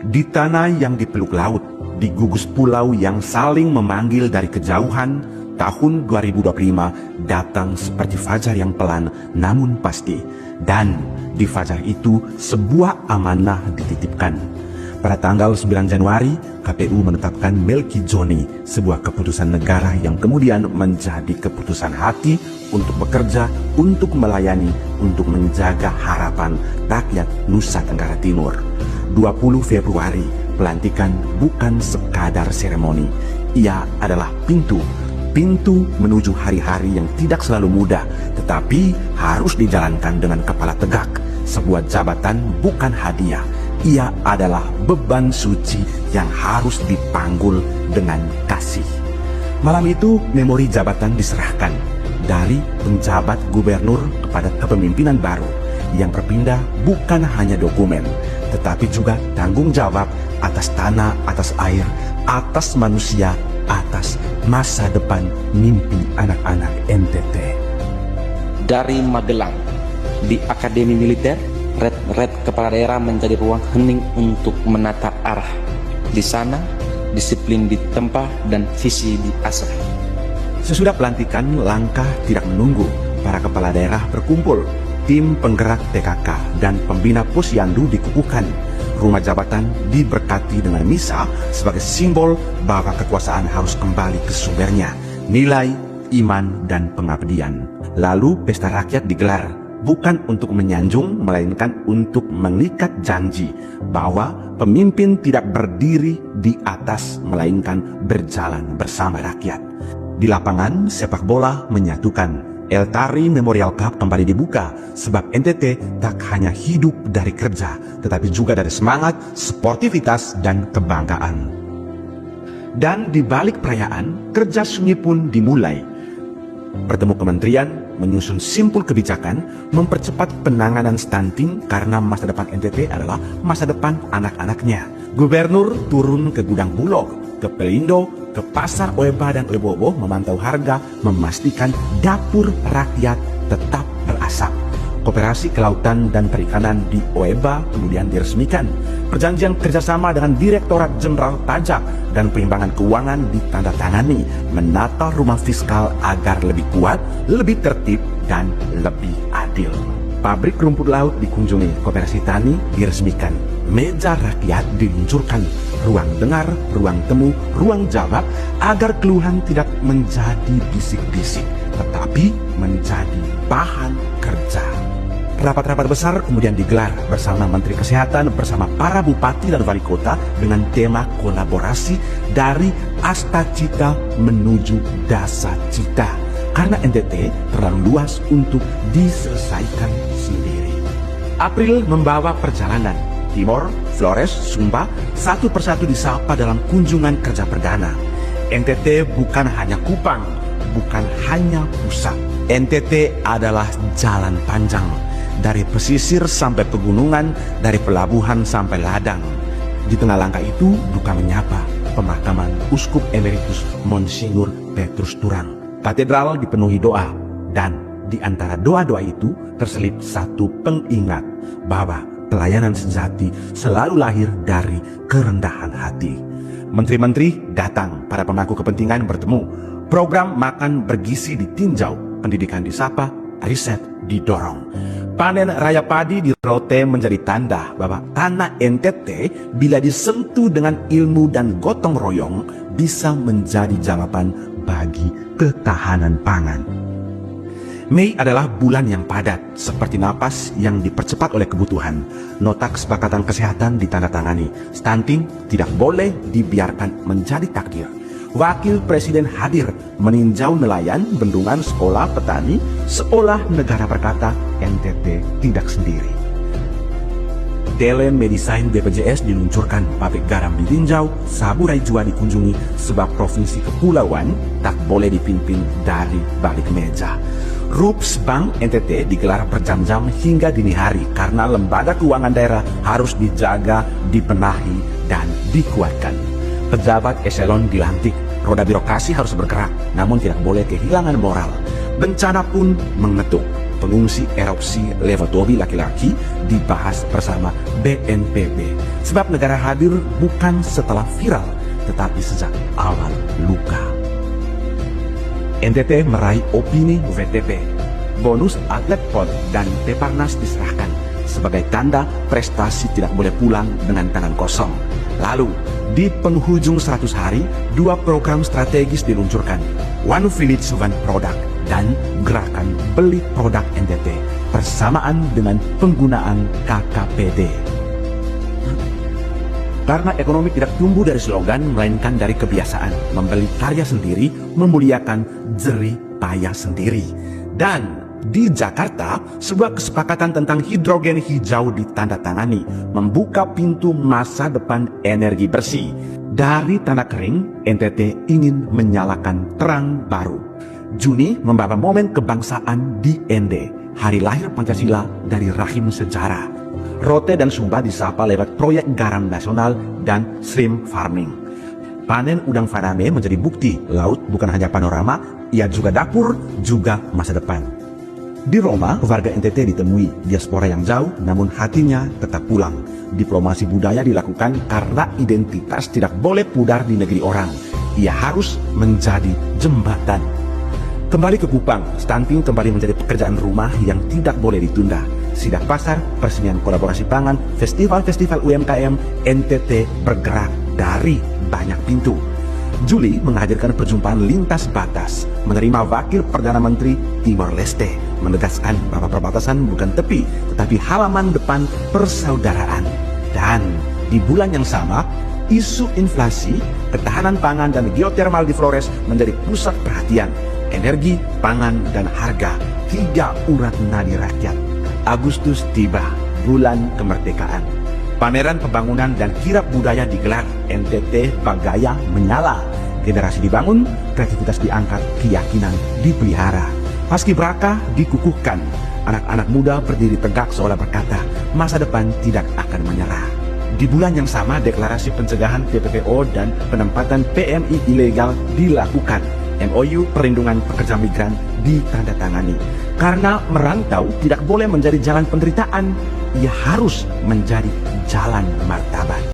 Di tanah yang dipeluk laut, di gugus pulau yang saling memanggil dari kejauhan, tahun 2025 datang seperti fajar yang pelan namun pasti. Dan di fajar itu sebuah amanah dititipkan. Pada tanggal 9 Januari, KPU menetapkan Melki Joni, sebuah keputusan negara yang kemudian menjadi keputusan hati untuk bekerja, untuk melayani, untuk menjaga harapan rakyat Nusa Tenggara Timur. 20 Februari, pelantikan bukan sekadar seremoni. Ia adalah pintu menuju hari-hari yang tidak selalu mudah, tetapi harus dijalankan dengan kepala tegak. Sebuah jabatan bukan hadiah, ia adalah beban suci yang harus dipanggul dengan kasih. Malam itu, memori jabatan diserahkan dari penjabat gubernur kepada kepemimpinan baru yang berpindah bukan hanya dokumen, tetapi juga tanggung jawab atas tanah, atas air, atas manusia, atas masa depan mimpi anak-anak NTT. Dari Magelang, di Akademi Militer, Red Kepala Daerah menjadi ruang hening untuk menata arah. Di sana, disiplin ditempa dan visi diasah. Sesudah pelantikan, langkah tidak menunggu. Para kepala daerah berkumpul. Tim penggerak TKK dan pembina Posyandu dikukuhkan. Rumah jabatan diberkati dengan misa sebagai simbol bahwa kekuasaan harus kembali ke sumbernya, nilai, iman, dan pengabdian. Lalu pesta rakyat digelar, bukan untuk menyanjung, melainkan untuk mengikat janji bahwa pemimpin tidak berdiri di atas, melainkan berjalan bersama rakyat. Di lapangan, sepak bola menyatukan. Eltari Memorial Cup kembali dibuka, sebab NTT tak hanya hidup dari kerja, tetapi juga dari semangat, sportivitas, dan kebanggaan. Dan di balik perayaan, kerja sunyi pun dimulai. Bertemu kementerian, menyusun simpul kebijakan, mempercepat penanganan stunting karena masa depan NTT adalah masa depan anak-anaknya. Gubernur turun ke gudang Bulog, ke Pelindo, ke pasar Oeba dan Lebowo memantau harga, memastikan dapur rakyat tetap berasap. Koperasi Kelautan dan Perikanan di Oeba kemudian diresmikan. Perjanjian kerjasama dengan Direktorat Jenderal Pajak dan Penimbangan Keuangan ditandatangani, menata rumah fiskal agar lebih kuat, lebih tertib, dan lebih adil. Pabrik rumput laut dikunjungi, koperasi tani diresmikan, meja rakyat diluncurkan, ruang dengar, ruang temu, ruang jawab, agar keluhan tidak menjadi bisik-bisik, tetapi menjadi bahan kerja. Rapat-rapat besar kemudian digelar bersama Menteri Kesehatan, bersama para bupati dan wali kota dengan tema kolaborasi dari Asta Cita menuju Dasa Cita. Karena NTT terlalu luas untuk diselesaikan sendiri. April membawa perjalanan. Timor, Flores, Sumba, satu persatu disapa dalam kunjungan kerja perdana. NTT bukan hanya Kupang, bukan hanya pusat. NTT adalah jalan panjang, dari pesisir sampai pegunungan, dari pelabuhan sampai ladang. Di tengah langkah itu, duka menyapa pemakaman Uskup Emeritus Monsignor Petrus Turang. Katedral dipenuhi doa, dan di antara doa-doa itu terselip satu pengingat bahwa pelayanan sejati selalu lahir dari kerendahan hati. Menteri-menteri datang, para pemangku kepentingan bertemu, program makan bergizi ditinjau, pendidikan disapa, riset didorong. Panen raya padi di Rote menjadi tanda bahwa tanah NTT bila disentuh dengan ilmu dan gotong royong bisa menjadi jawaban bagi ketahanan pangan. Mei adalah bulan yang padat, seperti napas yang dipercepat oleh kebutuhan. Nota kesepakatan kesehatan ditandatangani. Stunting tidak boleh dibiarkan menjadi takdir. Wakil Presiden hadir meninjau nelayan, bendungan, sekolah, petani, seolah negara berkata NTT tidak sendiri. Telemedicine BPJS diluncurkan, pabrik garam ditinjau, Saburai Jua dikunjungi, sebab provinsi kepulauan tak boleh dipimpin dari balik meja. Rups Bank NTT digelar berjam-jam hingga dini hari karena lembaga keuangan daerah harus dijaga, dibenahi, dan dikuatkan. Pejabat eselon dilantik, roda birokrasi harus bergerak, namun tidak boleh kehilangan moral. Bencana pun mengetuk. Pengungsi erupsi Levodovi laki-laki dibahas bersama BNPB. Sebab negara hadir bukan setelah viral, tetapi sejak awal luka. NTT meraih opini WTP. Bonus atlet PON dan Peparnas diserahkan sebagai tanda prestasi tidak boleh pulang dengan tangan kosong. Lalu, di penghujung 100 hari, 2 program strategis diluncurkan. One Village One Product dan gerakan beli produk NTT bersamaan dengan penggunaan KKPD. Karena ekonomi tidak tumbuh dari slogan, melainkan dari kebiasaan. Membeli karya sendiri, memuliakan jerih payah sendiri. Dan di Jakarta, sebuah kesepakatan tentang hidrogen hijau ditandatangani, membuka pintu masa depan energi bersih. Dari tanah kering, NTT ingin menyalakan terang baru. Juni membawa momen kebangsaan di ND, hari lahir Pancasila dari rahim sejarah. Rote dan Sumba disapa lewat proyek garam nasional dan shrimp farming. Panen udang faname menjadi bukti laut bukan hanya panorama, ia juga dapur, juga masa depan. Di Roma, warga NTT ditemui diaspora yang jauh, namun hatinya tetap pulang. Diplomasi budaya dilakukan karena identitas tidak boleh pudar di negeri orang. Ia harus menjadi jembatan. Kembali ke Kupang, stunting kembali menjadi pekerjaan rumah yang tidak boleh ditunda. Sidak pasar, persemian kolaborasi pangan, festival-festival UMKM, NTT bergerak dari banyak pintu. Juli menghadirkan perjumpaan lintas batas, menerima Wakil Perdana Menteri Timor Leste, menegaskan bahwa perbatasan bukan tepi, tetapi halaman depan persaudaraan. Dan di bulan yang sama, isu inflasi, ketahanan pangan, dan geotermal di Flores menjadi pusat perhatian. Energi, pangan, dan harga, 3 urat nadi rakyat. Agustus tiba, bulan kemerdekaan. Pameran pembangunan dan kirap budaya digelar, NTT Bagaya menyala. Generasi dibangun, kreativitas diangkat, keyakinan dipelihara. Paskibraka dikukuhkan, anak-anak muda berdiri tegak seolah berkata, masa depan tidak akan menyerah. Di bulan yang sama, deklarasi pencegahan TPPO dan penempatan PMI ilegal dilakukan. MOU perlindungan pekerja migran ditandatangani. Karena merantau tidak boleh menjadi jalan penderitaan, ia harus menjadi jalan martabat.